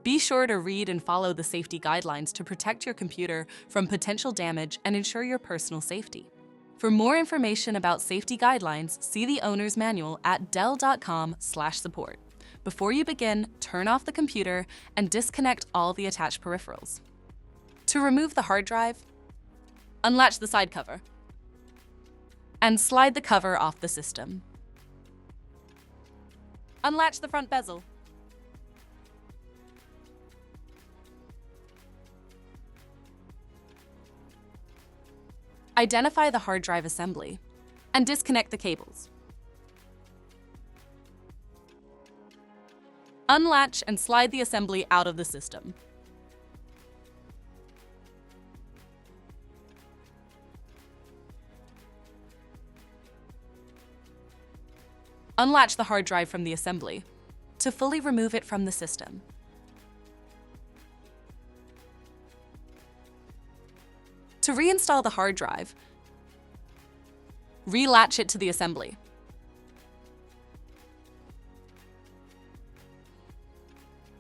Be sure to read and follow the safety guidelines to protect your computer from potential damage and ensure your personal safety. For more information about safety guidelines, see the owner's manual at dell.com/support. Before you begin, turn off the computer and disconnect all the attached peripherals. To remove the hard drive, unlatch the side cover and slide the cover off the system. Unlatch the front bezel. Identify the hard drive assembly and disconnect the cables. Unlatch and slide the assembly out of the system. Unlatch the hard drive from the assembly to fully remove it from the system. To reinstall the hard drive, relatch it to the assembly.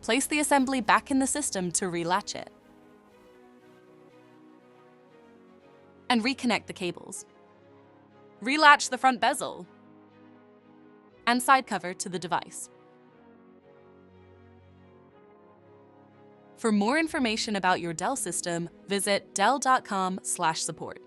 Place the assembly back in the system to relatch it. And reconnect the cables. Relatch the front bezel and side cover to the device. For more information about your Dell system, visit dell.com/support.